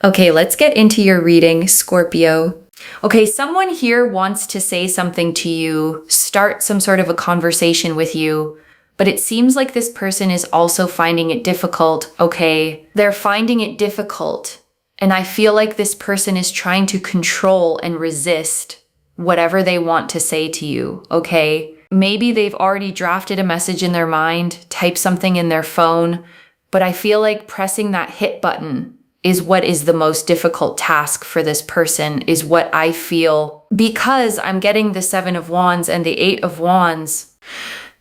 Okay, let's get into your reading, Scorpio. Okay, someone here wants to say something to you, start some sort of a conversation with you, but it seems like this person is also finding it difficult, okay? They're finding it difficult, and I feel like this person is trying to control and resist whatever they want to say to you, okay? Maybe they've already drafted a message in their mind, typed something in their phone, but I feel like pressing that hit button is what is the most difficult task for this person, is what I feel. Because I'm getting the Seven of Wands and the Eight of Wands.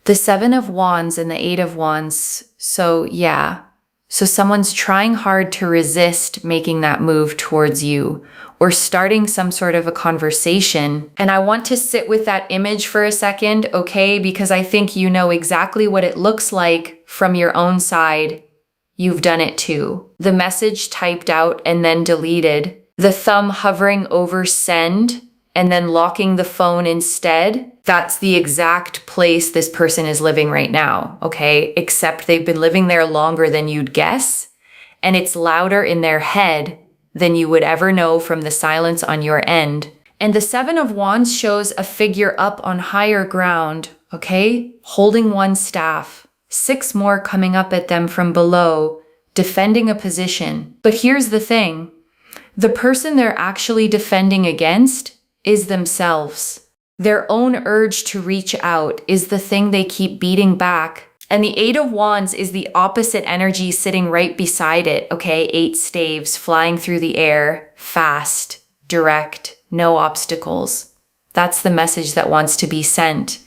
The Seven of Wands and the Eight of Wands. So yeah. So someone's trying hard to resist making that move towards you or starting some sort of a conversation. And I want to sit with that image for a second, okay? Because I think you know exactly what it looks like from your own side. You've done it too. The message typed out and then deleted. The thumb hovering over send and then locking the phone instead. That's the exact place this person is living right now, okay? Except they've been living there longer than you'd guess. And it's louder in their head than you would ever know from the silence on your end. And the Seven of Wands shows a figure up on higher ground, okay? Holding one staff. 6 more coming up at them from below, defending a position. But here's the thing. The person they're actually defending against is themselves. Their own urge to reach out is the thing they keep beating back. And the Eight of Wands is the opposite energy sitting right beside it, okay? 8 staves flying through the air, fast, direct, no obstacles. That's the message that wants to be sent.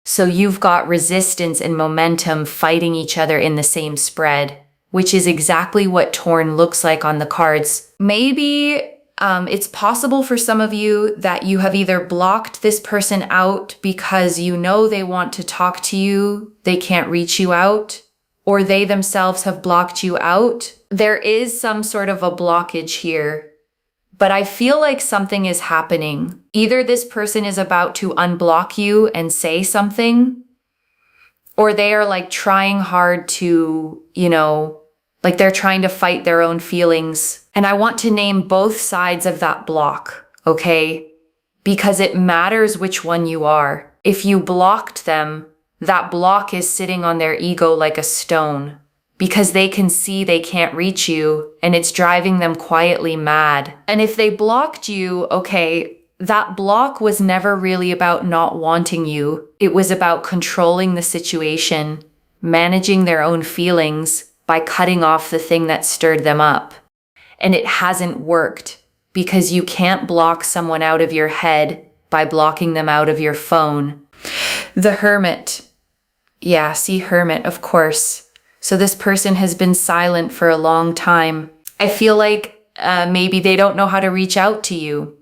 So you've got resistance and momentum fighting each other in the same spread, which is exactly what torn looks like on the cards. Maybe it's possible for some of you that you have either blocked this person out because you know they want to talk to you, they can't reach you out, or they themselves have blocked you out. There is some sort of a blockage here. But I feel like something is happening. Either this person is about to unblock you and say something, or they are like trying hard to, like they're trying to fight their own feelings. And I want to name both sides of that block, okay? Because it matters which one you are. If you blocked them, that block is sitting on their ego like a stone. Because they can see they can't reach you and it's driving them quietly mad. And if they blocked you, okay, that block was never really about not wanting you. It was about controlling the situation, managing their own feelings by cutting off the thing that stirred them up. And it hasn't worked because you can't block someone out of your head by blocking them out of your phone. The Hermit. Yeah, see Hermit, of course. So this person has been silent for a long time. I feel like maybe they don't know how to reach out to you.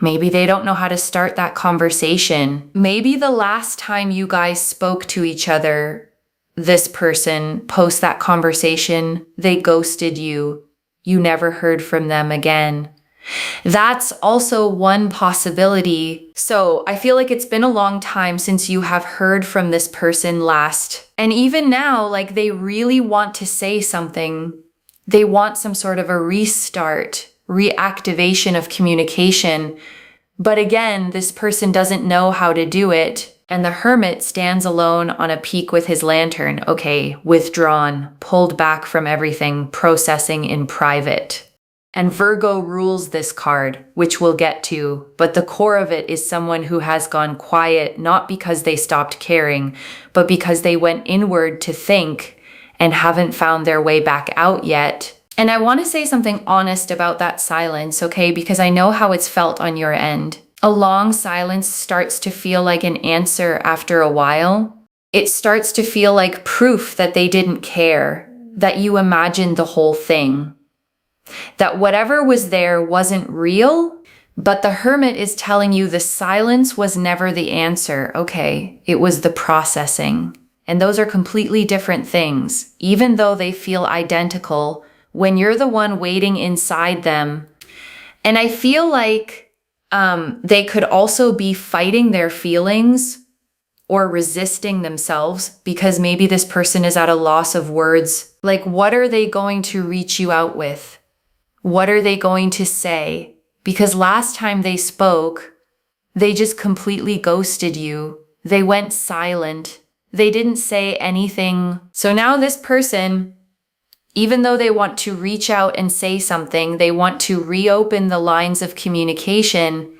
Maybe they don't know how to start that conversation. Maybe the last time you guys spoke to each other, this person, post that conversation, they ghosted you. You never heard from them again. That's also one possibility. So I feel like it's been a long time since you have heard from this person last. And even now, like they really want to say something. They want some sort of a restart, reactivation of communication. But again, this person doesn't know how to do it. And the Hermit stands alone on a peak with his lantern. Okay, withdrawn, pulled back from everything, processing in private. And Virgo rules this card, which we'll get to, but the core of it is someone who has gone quiet, not because they stopped caring, but because they went inward to think and haven't found their way back out yet. And I want to say something honest about that silence, okay? Because I know how it's felt on your end. A long silence starts to feel like an answer after a while. It starts to feel like proof that they didn't care, that you imagined the whole thing. That whatever was there wasn't real, but the Hermit is telling you the silence was never the answer, okay? It was the processing. And those are completely different things, even though they feel identical when you're the one waiting inside them. And I feel like they could also be fighting their feelings or resisting themselves because maybe this person is at a loss of words. Like, what are they going to reach you out with? What are they going to say? Because last time they spoke, they just completely ghosted you. They went silent. They didn't say anything. So now this person, even though they want to reach out and say something, they want to reopen the lines of communication.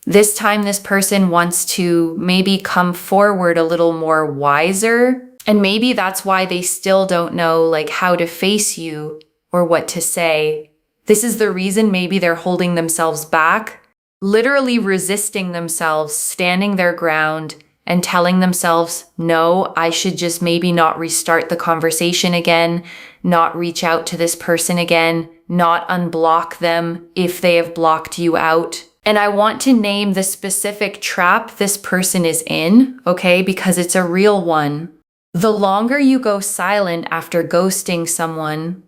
This time this person wants to maybe come forward a little more wiser. And maybe that's why they still don't know like how to face you or what to say. This is the reason maybe they're holding themselves back, literally resisting themselves, standing their ground and telling themselves, no, I should just maybe not restart the conversation again, not reach out to this person again, not unblock them if they have blocked you out. And I want to name the specific trap this person is in, okay, because it's a real one. The longer you go silent after ghosting someone,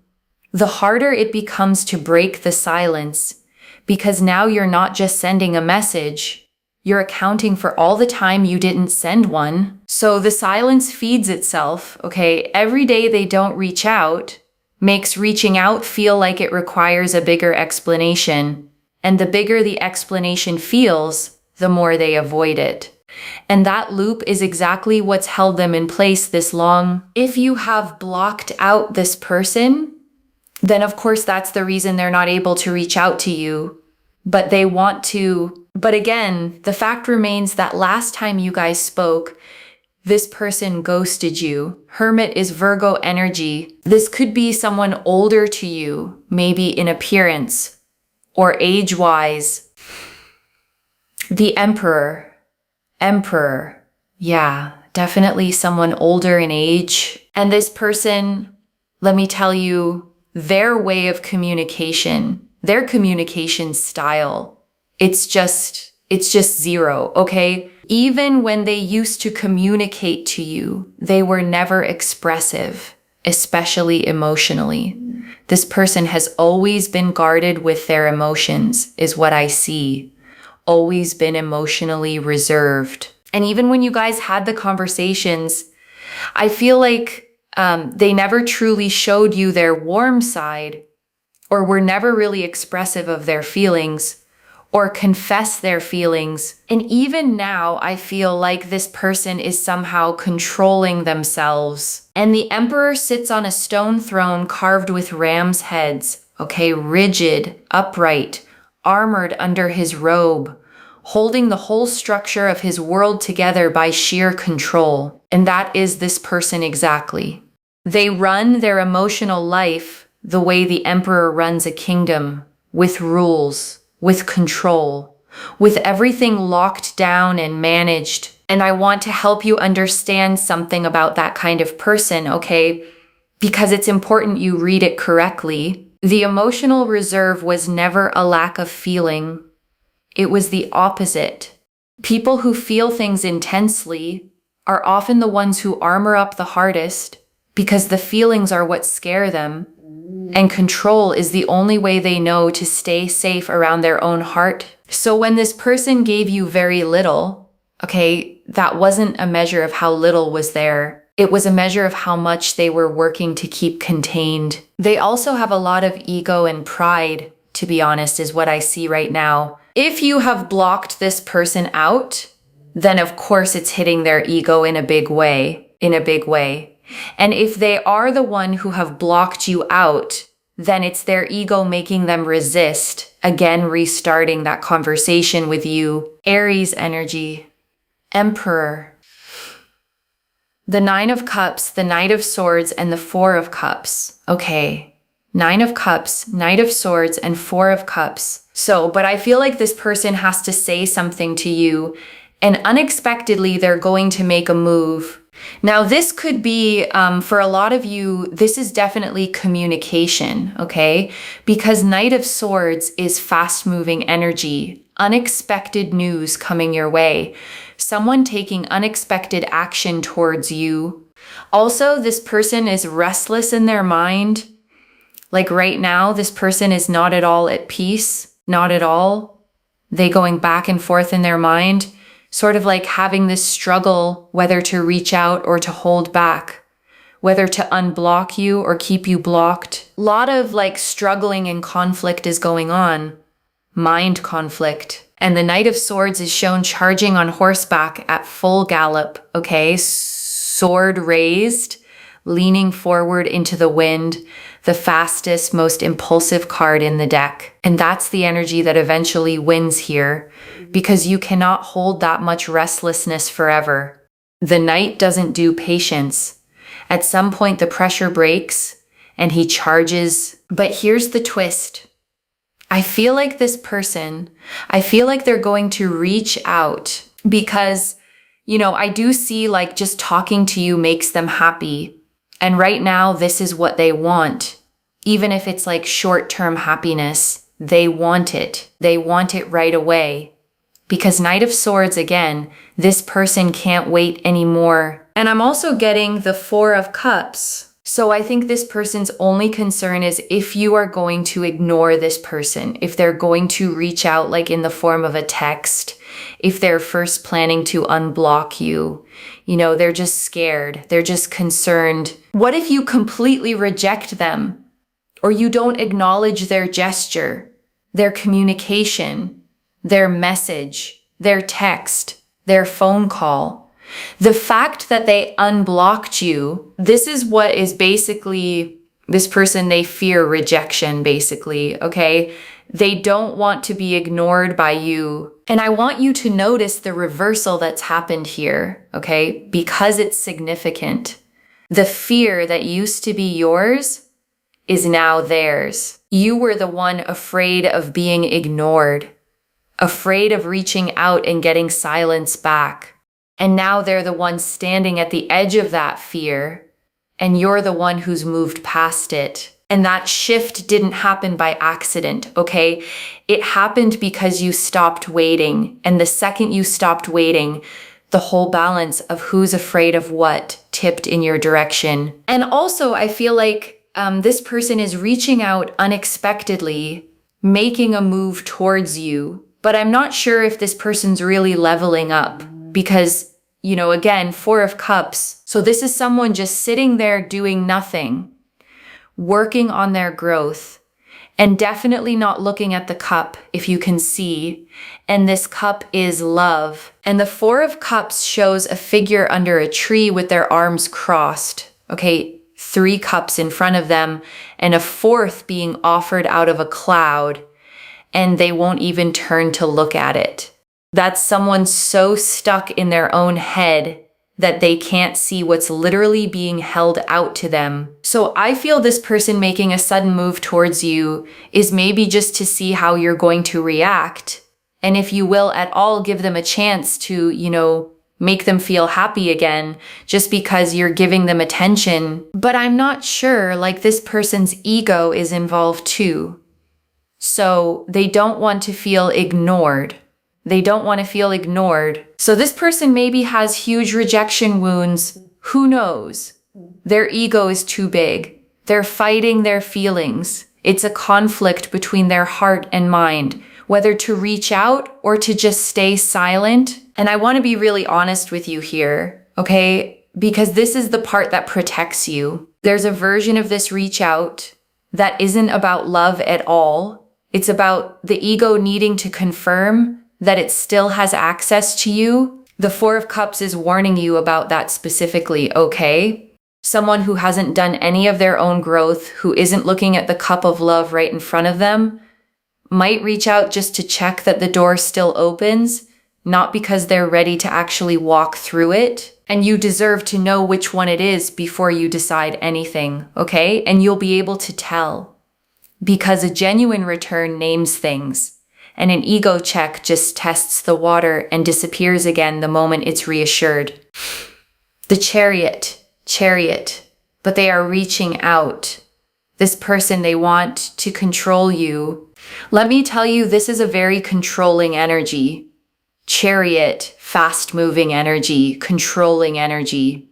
the harder it becomes to break the silence, because now you're not just sending a message, you're accounting for all the time you didn't send one. So the silence feeds itself, okay? Every day they don't reach out makes reaching out feel like it requires a bigger explanation. And the bigger the explanation feels, the more they avoid it. And that loop is exactly what's held them in place this long. If you have blocked out this person, then of course that's the reason they're not able to reach out to you. But they want to. But again, the fact remains that last time you guys spoke, this person ghosted you. Hermit is Virgo energy. This could be someone older to you, maybe in appearance or age-wise. The Emperor. Yeah, definitely someone older in age. And this person, let me tell you, their way of communication, their communication style, it's just zero, okay? Even when they used to communicate to you, they were never expressive, especially emotionally. This person has always been guarded with their emotions, is what I see. Always been emotionally reserved. And even when you guys had the conversations, I feel like they never truly showed you their warm side, or were never really expressive of their feelings, or confess their feelings. And even now, I feel like this person is somehow controlling themselves. And the Emperor sits on a stone throne carved with ram's heads, okay, rigid, upright, armored under his robe, holding the whole structure of his world together by sheer control. And that is this person exactly. They run their emotional life the way the Emperor runs a kingdom, with rules, with control, with everything locked down and managed. And I want to help you understand something about that kind of person, okay? Because it's important you read it correctly. The emotional reserve was never a lack of feeling. It was the opposite. People who feel things intensely are often the ones who armor up the hardest because the feelings are what scare them. And control is the only way they know to stay safe around their own heart. So when this person gave you very little, okay, that wasn't a measure of how little was there. It was a measure of how much they were working to keep contained. They also have a lot of ego and pride, to be honest, is what I see right now. If you have blocked this person out, then of course it's hitting their ego in a big way. And if they are the one who have blocked you out, then it's their ego making them resist, again restarting that conversation with you. Aries energy, Emperor. The Nine of Cups, the Knight of Swords, and the Four of Cups. Okay, Nine of Cups, Knight of Swords, and Four of Cups. But I feel like this person has to say something to you, and unexpectedly they're going to make a move. Now, this could be, for a lot of you, this is definitely communication, okay? Because Knight of Swords is fast-moving energy, unexpected news coming your way, someone taking unexpected action towards you. Also, this person is restless in their mind. Like right now, this person is not at all at peace, not at all. They going back and forth in their mind. Sort of like having this struggle whether to reach out or to hold back, whether to unblock you or keep you blocked. A lot of like struggling and conflict is going on. Mind conflict. And the Knight of Swords is shown charging on horseback at full gallop, okay? Sword raised, leaning forward into the wind, the fastest, most impulsive card in the deck. And that's the energy that eventually wins here, because you cannot hold that much restlessness forever. The Knight doesn't do patience. At some point, the pressure breaks and he charges. But here's the twist. I feel like this person, I feel like they're going to reach out because, you know, I do see like just talking to you makes them happy. And right now, this is what they want. Even if it's like short-term happiness, they want it. They want it right away. Because Knight of Swords, again, this person can't wait anymore. And I'm also getting the Four of Cups. So I think this person's only concern is if you are going to ignore this person, if they're going to reach out like in the form of a text, if they're first planning to unblock you, you know, they're just scared. They're just concerned. What if you completely reject them or you don't acknowledge their gesture, their communication, their message, their text, their phone call? The fact that they unblocked you, this is what is basically, this person, they fear rejection, basically, okay? They don't want to be ignored by you. And I want you to notice the reversal that's happened here, okay? Because it's significant. The fear that used to be yours is now theirs. You were the one afraid of being ignored, afraid of reaching out and getting silence back. And now they're the ones standing at the edge of that fear, and you're the one who's moved past it. And that shift didn't happen by accident, okay? It happened because you stopped waiting. And the second you stopped waiting, the whole balance of who's afraid of what tipped in your direction. And also, I feel like this person is reaching out unexpectedly, making a move towards you. But I'm not sure if this person's really leveling up. Because, you know, again, Four of Cups. So this is someone just sitting there doing nothing, working on their growth, and definitely not looking at the cup, if you can see. And this cup is love. And the Four of Cups shows a figure under a tree with their arms crossed. Okay, 3 cups in front of them, and a 4th being offered out of a cloud, and they won't even turn to look at it. That's someone so stuck in their own head that they can't see what's literally being held out to them. So I feel this person making a sudden move towards you is maybe just to see how you're going to react. And if you will at all give them a chance to, you know, make them feel happy again just because you're giving them attention. But I'm not sure, like this person's ego is involved too. So they don't want to feel ignored. They don't want to feel ignored. So this person maybe has huge rejection wounds. Who knows? Their ego is too big. They're fighting their feelings. It's a conflict between their heart and mind, whether to reach out or to just stay silent. And I want to be really honest with you here, okay? Because this is the part that protects you. There's a version of this reach out that isn't about love at all. It's about the ego needing to confirm that it still has access to you. The Four of Cups is warning you about that specifically, okay? Someone who hasn't done any of their own growth, who isn't looking at the cup of love right in front of them, might reach out just to check that the door still opens, not because they're ready to actually walk through it. And you deserve to know which one it is before you decide anything, okay? And you'll be able to tell. Because a genuine return names things. And an ego check just tests the water and disappears again the moment it's reassured. The chariot, but they are reaching out. This person, they want to control you. Let me tell you, this is a very controlling energy. Chariot, fast-moving energy, controlling energy.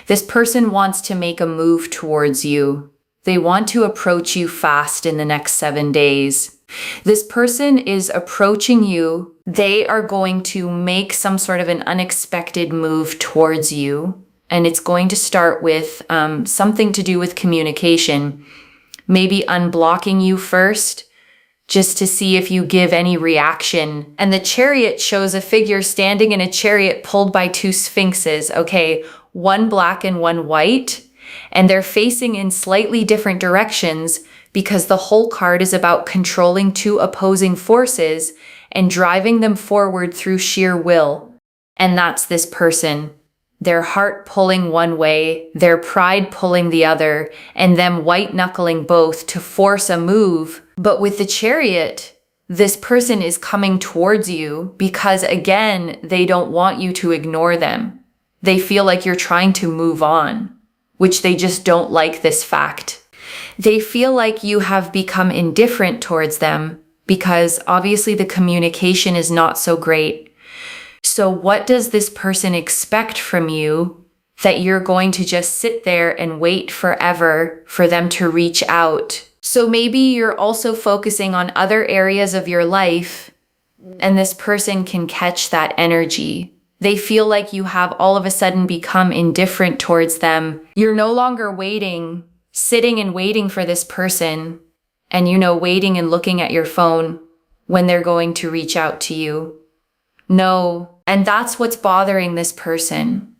This person wants to make a move towards you. They want to approach you fast in the next 7 days. This person is approaching you. They are going to make some sort of an unexpected move towards you. And it's going to start with something to do with communication. Maybe unblocking you first, just to see if you give any reaction. And the Chariot shows a figure standing in a chariot pulled by two sphinxes, okay? One black and one white. And they're facing in slightly different directions because the whole card is about controlling two opposing forces and driving them forward through sheer will. And that's this person. Their heart pulling one way, their pride pulling the other, and them white-knuckling both to force a move. But with the Chariot, this person is coming towards you because, again, they don't want you to ignore them. They feel like you're trying to move on, which they just don't like this fact. They feel like you have become indifferent towards them because obviously the communication is not so great. So what does this person expect from you that you're going to just sit there and wait forever for them to reach out? So maybe you're also focusing on other areas of your life and this person can catch that energy. They feel like you have all of a sudden become indifferent towards them. You're no longer waiting, sitting and waiting for this person and, waiting and looking at your phone when they're going to reach out to you. No. And that's what's bothering this person,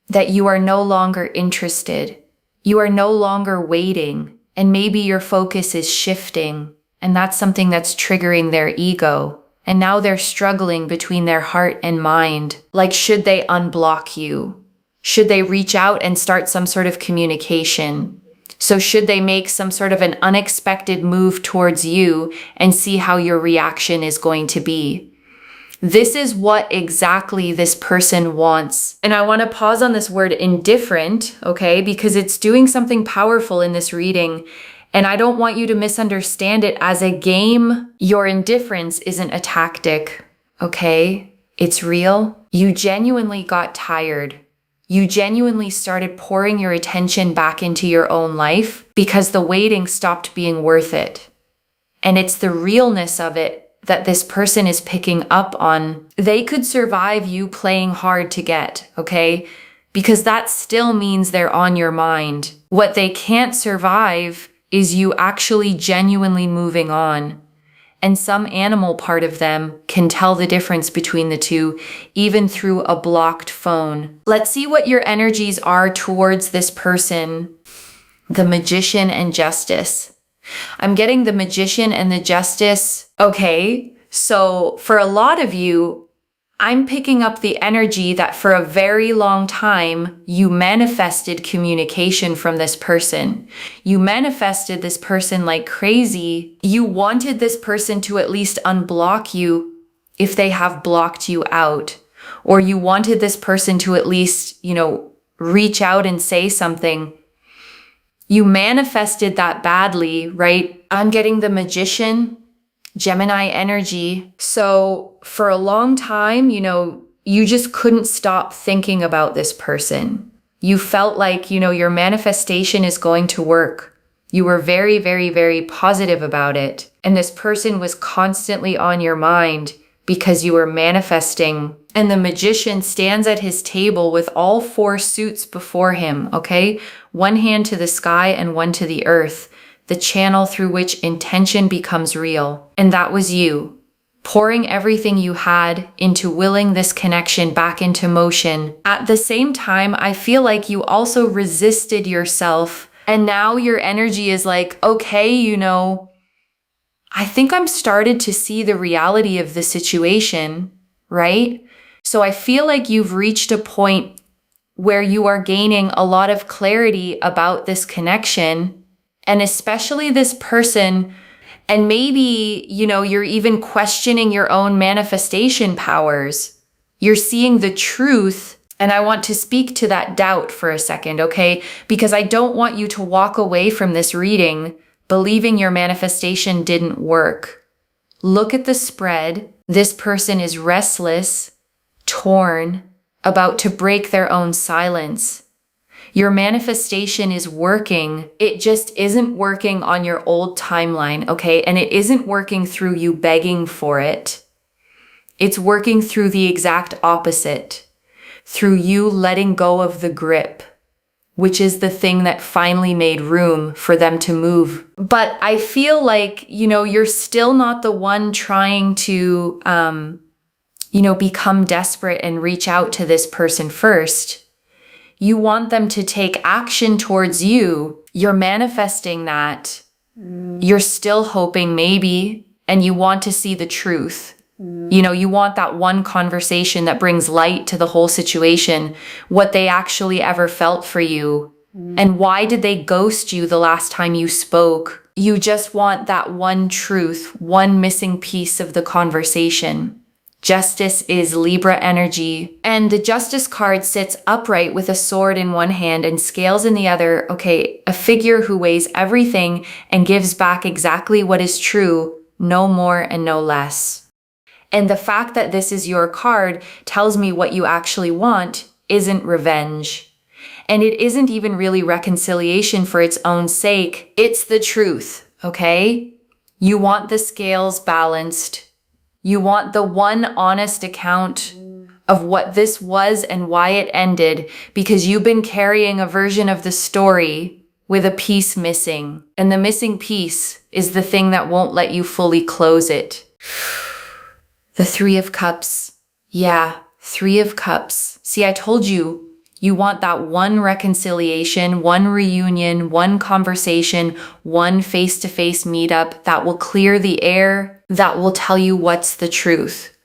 that you are no longer interested. You are no longer waiting, and maybe your focus is shifting, and that's something that's triggering their ego. And now they're struggling between their heart and mind. Like, should they unblock you? Should they reach out and start some sort of communication? So should they make some sort of an unexpected move towards you and see how your reaction is going to be? This is what exactly this person wants. And I want to pause on this word indifferent, okay? Because it's doing something powerful in this reading. And I don't want you to misunderstand it as a game. Your indifference isn't a tactic, okay? It's real. You genuinely got tired. You genuinely started pouring your attention back into your own life because the waiting stopped being worth it. And it's the realness of it that this person is picking up on. They could survive you playing hard to get, okay? Because that still means they're on your mind. What they can't survive is you actually genuinely moving on. And some animal part of them can tell the difference between the two, even through a blocked phone. Let's see what your energies are towards this person. The Magician and Justice. I'm getting the Magician and the Justice. Okay, so for a lot of you, I'm picking up the energy that for a very long time, you manifested communication from this person. You manifested this person like crazy. You wanted this person to at least unblock you if they have blocked you out. Or you wanted this person to at least, reach out and say something. You manifested that badly, right? I'm getting the Magician, Gemini energy. So for a long time, you just couldn't stop thinking about this person. You felt like, your manifestation is going to work. You were very, very, very positive about it. And this person was constantly on your mind because you were manifesting. And the Magician stands at his table with all four suits before him, okay? One hand to the sky and one to the earth, the channel through which intention becomes real. And that was you, pouring everything you had into willing this connection back into motion. At the same time, I feel like you also resisted yourself. And now your energy is like, okay, I think I'm started to see the reality of the situation, right? So I feel like you've reached a point where you are gaining a lot of clarity about this connection, and especially this person. And maybe, you're even questioning your own manifestation powers. You're seeing the truth. And I want to speak to that doubt for a second, okay? Because I don't want you to walk away from this reading believing your manifestation didn't work. Look at the spread. This person is restless, torn, about to break their own silence. Your manifestation is working. It just isn't working on your old timeline, okay? And it isn't working through you begging for it. It's working through the exact opposite. through you letting go of the grip, which is the thing that finally made room for them to move. But I feel like, you're still not the one trying to, become desperate and reach out to this person first. You want them to take action towards you. You're manifesting that. You're still hoping maybe, and you want to see the truth. You want that one conversation that brings light to the whole situation, what they actually ever felt for you. And why did they ghost you the last time you spoke? You just want that one truth, one missing piece of the conversation. Justice is Libra energy. And the Justice card sits upright with a sword in one hand and scales in the other. Okay, a figure who weighs everything and gives back exactly what is true, no more and no less. And the fact that this is your card tells me what you actually want isn't revenge. And it isn't even really reconciliation for its own sake. It's the truth, okay? You want the scales balanced. You want the one honest account of what this was and why it ended, because you've been carrying a version of the story with a piece missing. And the missing piece is the thing that won't let you fully close it. The Three of Cups. Yeah, Three of Cups. See, I told you, you want that one reconciliation, one reunion, one conversation, one face-to-face meetup that will clear the air, that will tell you what's the truth.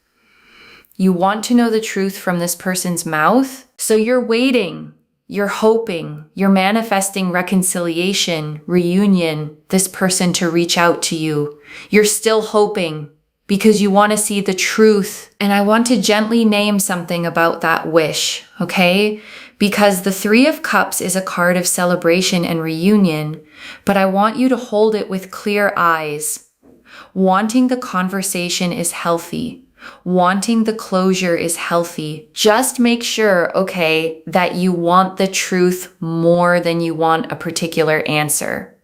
You want to know the truth from this person's mouth, so you're waiting, you're hoping, you're manifesting reconciliation, reunion, this person to reach out to you. You're still hoping, because you want to see the truth. And I want to gently name something about that wish, okay? Because the Three of Cups is a card of celebration and reunion, but I want you to hold it with clear eyes. Wanting the conversation is healthy. Wanting the closure is healthy. Just make sure, okay, that you want the truth more than you want a particular answer.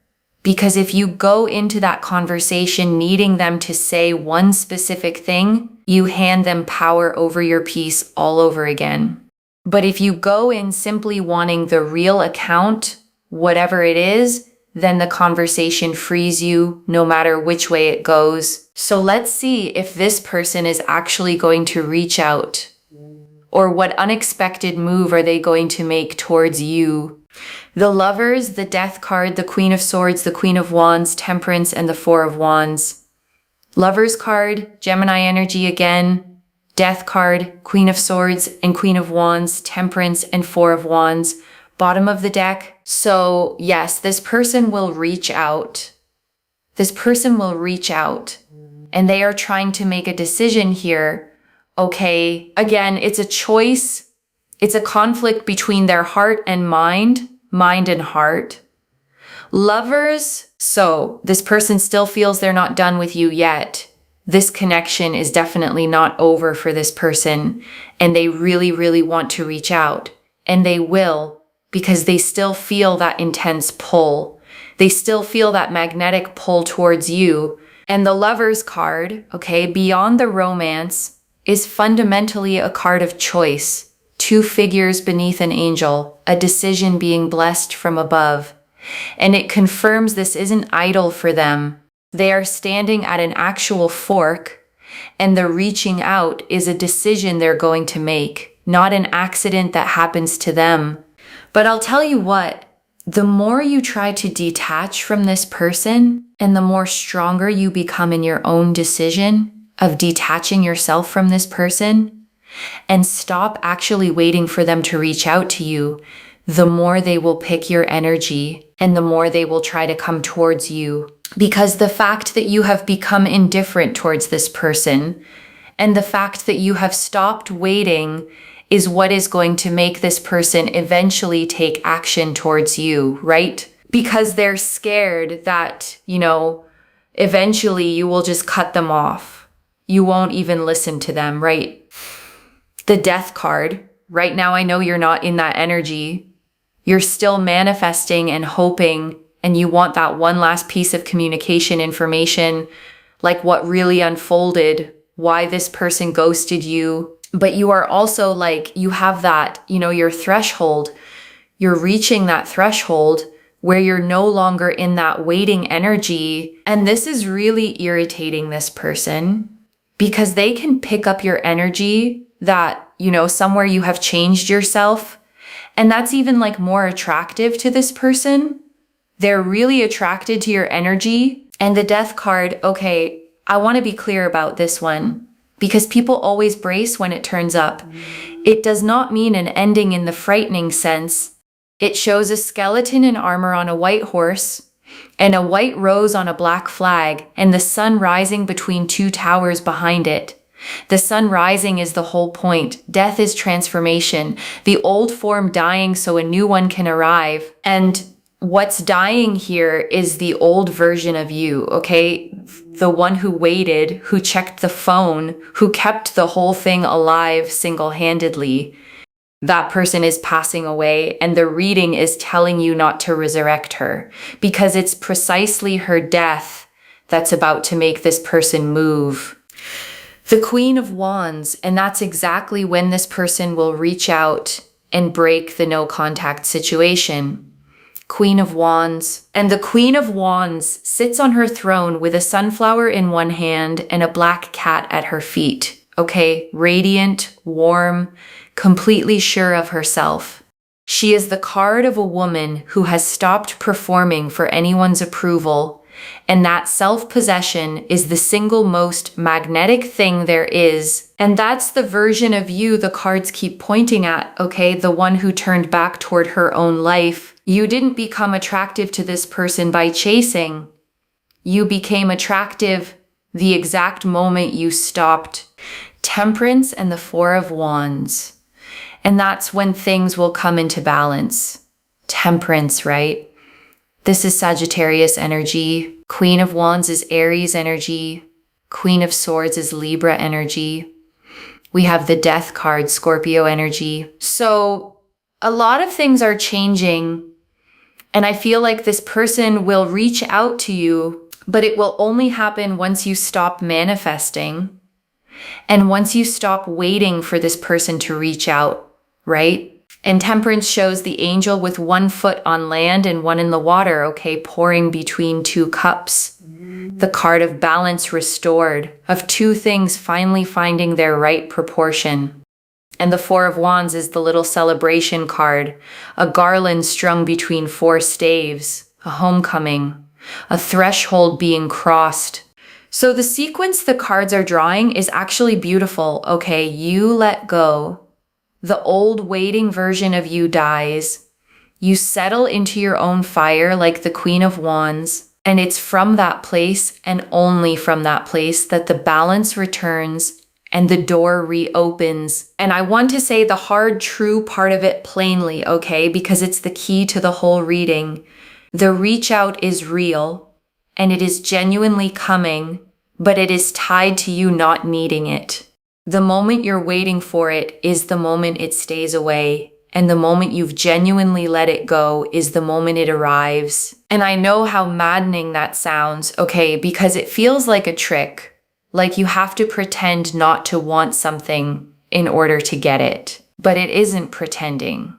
Because if you go into that conversation needing them to say one specific thing, you hand them power over your peace all over again. But if you go in simply wanting the real account, whatever it is, then the conversation frees you no matter which way it goes. So let's see if this person is actually going to reach out. Or what unexpected move are they going to make towards you? The Lovers, the Death card, the Queen of Swords, the Queen of Wands, Temperance, and the Four of Wands. Lovers card, Gemini energy again. Death card, Queen of Swords and Queen of Wands, Temperance, and Four of Wands. Bottom of the deck. So yes, this person will reach out. This person will reach out. And they are trying to make a decision here. Okay, again, it's a choice. It's a conflict between their heart and mind and heart. Lovers, so this person still feels they're not done with you yet. This connection is definitely not over for this person, and they really, really want to reach out. And they will, because they still feel that intense pull. They still feel that magnetic pull towards you. And the Lovers card, okay, beyond the romance, is fundamentally a card of choice. Two figures beneath an angel, a decision being blessed from above. And it confirms this isn't idle for them. They are standing at an actual fork, and the reaching out is a decision they're going to make, not an accident that happens to them. But I'll tell you what, the more you try to detach from this person, and the more stronger you become in your own decision of detaching yourself from this person, and stop actually waiting for them to reach out to you, the more they will pick your energy and the more they will try to come towards you. Because the fact that you have become indifferent towards this person and the fact that you have stopped waiting is what is going to make this person eventually take action towards you, right? Because they're scared that, eventually you will just cut them off. You won't even listen to them, right? The Death card. Right now, I know you're not in that energy. You're still manifesting and hoping, and you want that one last piece of communication information, like what really unfolded, why this person ghosted you. But you are also like, you have that, your threshold. You're reaching that threshold where you're no longer in that waiting energy. And this is really irritating this person because they can pick up your energy that, somewhere you have changed yourself. And that's even like more attractive to this person. They're really attracted to your energy. And the Death card, okay, I want to be clear about this one because people always brace when it turns up. It does not mean an ending in the frightening sense. It shows a skeleton in armor on a white horse and a white rose on a black flag and the sun rising between two towers behind it. The sun rising is the whole point. Death is transformation, the old form dying so a new one can arrive. And what's dying here is the old version of you, okay? The one who waited, who checked the phone, who kept the whole thing alive single-handedly. That person is passing away, and the reading is telling you not to resurrect her because it's precisely her death that's about to make this person move. The Queen of Wands, and that's exactly when this person will reach out and break the no contact situation. Queen of Wands. And the Queen of Wands sits on her throne with a sunflower in one hand and a black cat at her feet. Okay, radiant, warm, completely sure of herself. She is the card of a woman who has stopped performing for anyone's approval, and that self-possession is the single most magnetic thing there is. And that's the version of you the cards keep pointing at, okay? The one who turned back toward her own life. You didn't become attractive to this person by chasing. You became attractive the exact moment you stopped. Temperance and the Four of Wands. And that's when things will come into balance. Temperance, right? This is Sagittarius energy. Queen of Wands is Aries energy. Queen of Swords is Libra energy. We have the Death card, Scorpio energy. So a lot of things are changing. And I feel like this person will reach out to you, but it will only happen once you stop manifesting. And once you stop waiting for this person to reach out, right? And Temperance shows the angel with one foot on land and one in the water, okay, pouring between two cups. The card of balance restored, of two things finally finding their right proportion. And the Four of Wands is the little celebration card, a garland strung between four staves, a homecoming, a threshold being crossed. So the sequence the cards are drawing is actually beautiful, okay? You let go. The old waiting version of you dies. You settle into your own fire like the Queen of Wands. And it's from that place and only from that place that the balance returns and the door reopens. And I want to say the hard, true part of it plainly, okay? Because it's the key to the whole reading. The reach out is real and it is genuinely coming, but it is tied to you not needing it. The moment you're waiting for it is the moment it stays away. And the moment you've genuinely let it go is the moment it arrives. And I know how maddening that sounds, okay, because it feels like a trick. Like you have to pretend not to want something in order to get it. But it isn't pretending.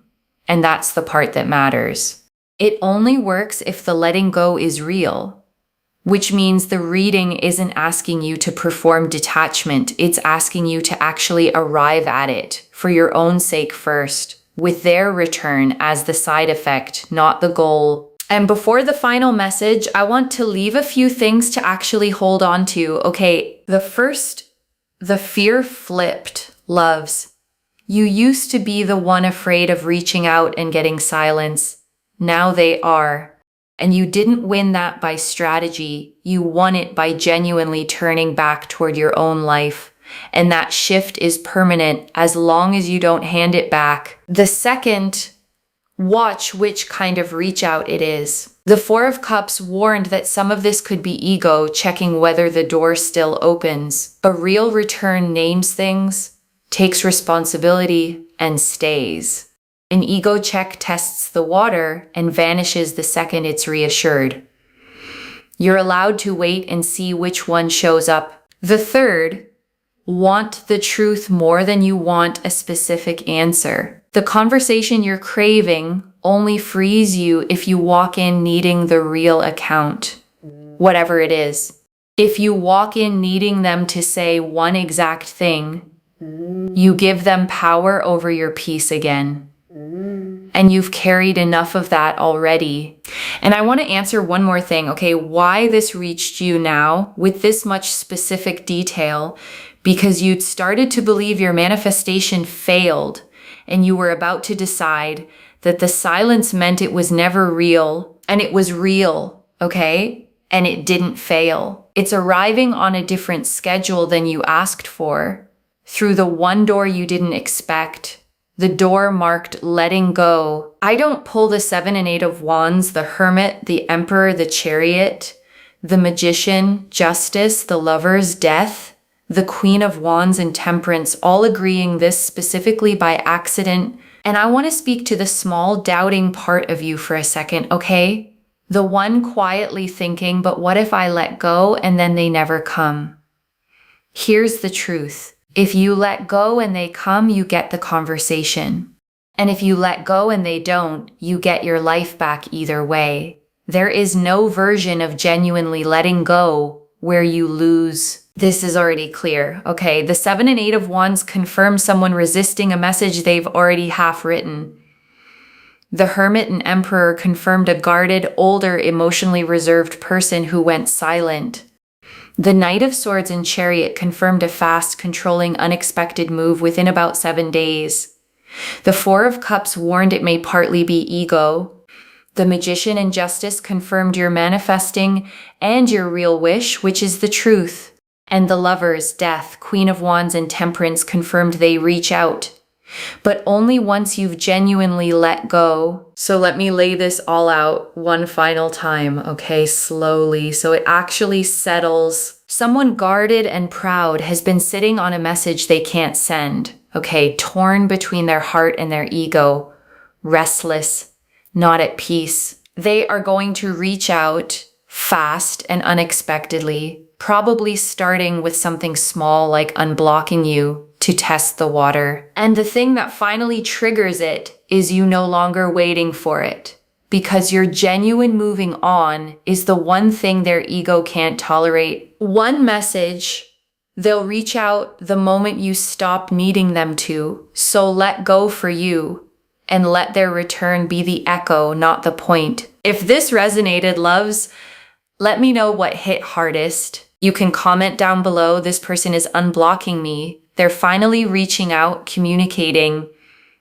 And that's the part that matters. It only works if the letting go is real. Which means the reading isn't asking you to perform detachment. It's asking you to actually arrive at it for your own sake first, with their return as the side effect, not the goal. And before the final message, I want to leave a few things to actually hold on to. Okay, the first, the fear flipped, loves. You used to be the one afraid of reaching out and getting silence. Now they are. And you didn't win that by strategy. You won it by genuinely turning back toward your own life. And that shift is permanent as long as you don't hand it back. The second, watch which kind of reach out it is. The Four of Cups warned that some of this could be ego checking whether the door still opens. A real return names things, takes responsibility, and stays. An ego check tests the water and vanishes the second it's reassured. You're allowed to wait and see which one shows up. The third, want the truth more than you want a specific answer. The conversation you're craving only frees you if you walk in needing the real account, whatever it is. If you walk in needing them to say one exact thing, you give them power over your peace again. And you've carried enough of that already. And I want to answer one more thing, okay? Why this reached you now with this much specific detail? Because you'd started to believe your manifestation failed and you were about to decide that the silence meant it was never real and it was real, okay? And it didn't fail. It's arriving on a different schedule than you asked for, through the one door you didn't expect. The door marked letting go. I don't pull the 7 and 8 of Wands, the Hermit, the Emperor, the Chariot, the Magician, Justice, the Lovers, Death, the Queen of Wands, and Temperance, all agreeing this specifically by accident. And I want to speak to the small doubting part of you for a second, okay? The one quietly thinking, but what if I let go and then they never come? Here's the truth. If you let go and they come, you get the conversation. And if you let go and they don't, you get your life back either way. There is no version of genuinely letting go where you lose. This is already clear, okay? The 7 and 8 of Wands confirm someone resisting a message they've already half written. The Hermit and Emperor confirmed a guarded, older, emotionally reserved person who went silent. The Knight of Swords and Chariot confirmed a fast, controlling, unexpected move within about 7 days. The Four of Cups warned it may partly be ego. The Magician and Justice confirmed you're manifesting and your real wish, which is the truth. And the Lovers, Death, Queen of Wands, and Temperance confirmed they reach out. But only once you've genuinely let go. So let me lay this all out one final time, okay, slowly, so it actually settles. Someone guarded and proud has been sitting on a message they can't send, okay, torn between their heart and their ego, restless, not at peace. They are going to reach out fast and unexpectedly, probably starting with something small like unblocking you to test the water. And the thing that finally triggers it is you no longer waiting for it, because your genuine moving on is the one thing their ego can't tolerate. One message, they'll reach out the moment you stop needing them to. So let go for you and let their return be the echo, not the point. If this resonated, loves, let me know what hit hardest. You can comment down below. This person is unblocking me. They're finally reaching out, communicating,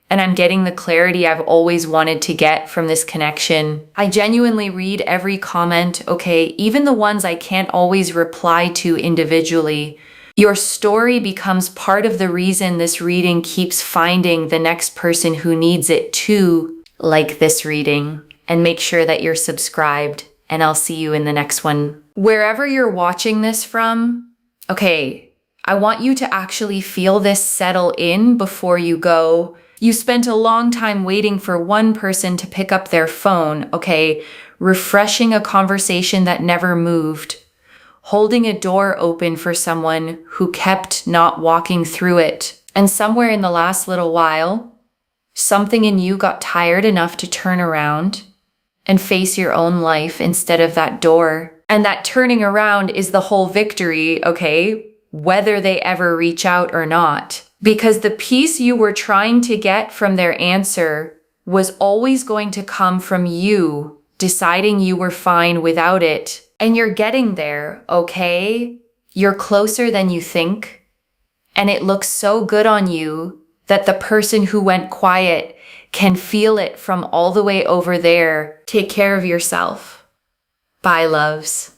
and I'm getting the clarity I've always wanted to get from this connection. I genuinely read every comment, okay, even the ones I can't always reply to individually. Your story becomes part of the reason this reading keeps finding the next person who needs it too, like this reading. And make sure that you're subscribed, and I'll see you in the next one. Wherever you're watching this from, okay, I want you to actually feel this settle in before you go. You spent a long time waiting for one person to pick up their phone, okay? Refreshing a conversation that never moved. Holding a door open for someone who kept not walking through it. And somewhere in the last little while, something in you got tired enough to turn around and face your own life instead of that door. And that turning around is the whole victory, okay? Whether they ever reach out or not. Because the peace you were trying to get from their answer was always going to come from you deciding you were fine without it. And you're getting there, okay? You're closer than you think. And it looks so good on you that the person who went quiet can feel it from all the way over there. Take care of yourself. Bye, loves.